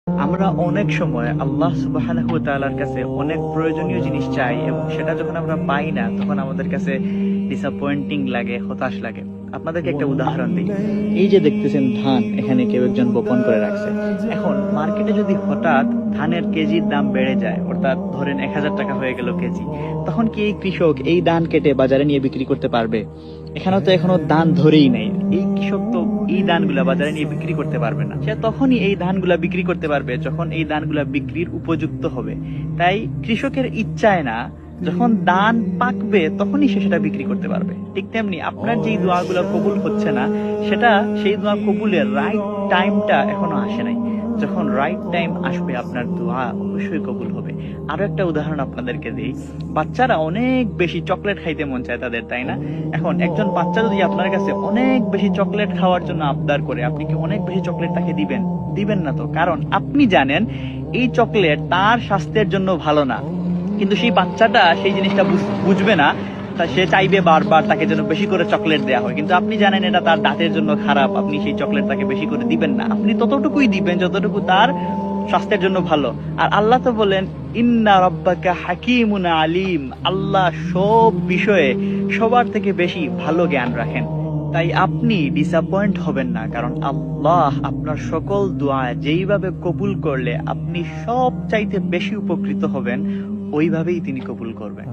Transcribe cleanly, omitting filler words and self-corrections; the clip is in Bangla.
আমরা অনেক সময় আল্লাহ সুবহানাহু ওয়া তাআলার কাছে অনেক প্রয়োজনীয় জিনিস চাই এবং সেটা যখন আমরা পাই না তখন আমাদের কাছে ডিসঅ্যাপয়েন্টিং লাগে, হতাশ লাগে। আপনাদেরকে একটা উদাহরণ দিই। এই যে দেখতেছেন ধান, এখানে কেউ একজন বপন করে রাখছে। এখন মার্কেটে যদি হঠাৎ ধানের কেজির দাম বেড়ে যায়, অর্থাৎ ধরেন 1000 টাকা হয়ে গেল কেজি, তখন কি এই কৃষক এই ধান কেটে বাজারে নিয়ে বিক্রি করতে পারবে? এখানে তো এখনো ধান ধরেই নাই, এই কৃষক তো এই ধানগুলা বাজারে নিয়ে বিক্রি করতে পারবে না। সে তখনই এই ধানগুলা বিক্রি করতে পারবে যখন এই ধানগুলা বিক্রির উপযুক্ত হবে। তাই কৃষকের ইচ্ছায় না, যখন ধান পাকবে তখনই সে সেটা বিক্রি করতে পারবে। ঠিক তেমনি আপনার যেই দোয়াগুলো কবুল হচ্ছে না, সেটা সেই দোয়া কবুলের রাইট টাইমটা এখনো আসে নাই। যখন রাইট টাইম আসবে আপনার দোয়া অবশ্যই কবুল হবে। আরো একটা উদাহরণ আপনাদেরকে দিই। বাচ্চারা অনেক বেশি চকলেট খাইতে মন চায় তাদের, তাই না? এখন একজন বাচ্চা যদি আপনার কাছে অনেক বেশি চকলেট খাওয়ার জন্য আবদার করে, আপনি কি অনেক বেশি চকলেট তাকে দিবেন? দিবেন না তো। কারণ আপনি জানেন এই চকলেট তার স্বাস্থ্যের জন্য ভালো না, কিন্তু সেই বাচ্চাটা সেই জিনিসটা বুঝবে না। তা সে চাইবে বারবার তাকে যেন বেশি করে চকলেট দেওয়া হয়, কিন্তু আপনি জানেন এটা তার দাঁতের জন্য খারাপ। আপনি সেই চকলেট তাকে বেশি করে দিবেন না, আপনি ততটুকুই দিবেন যতটুকু তার স্বাস্থ্যের জন্য ভালো। আর আল্লাহ তো বলেন ইন্না রাব্বাকা হাকিমুন আলিম, আল্লাহ সব বিষয়ে সবার থেকে বেশি ভালো জ্ঞান রাখেন। তাই আপনি ডিসঅ্যাপয়েন্ট হবেন না, কারণ আল্লাহ আপনার সকল দোয়া যেইভাবে কবুল করলে আপনি সব চাইতে বেশি উপকৃত হবেন, ওইভাবেই তিনি কবুল করবেন।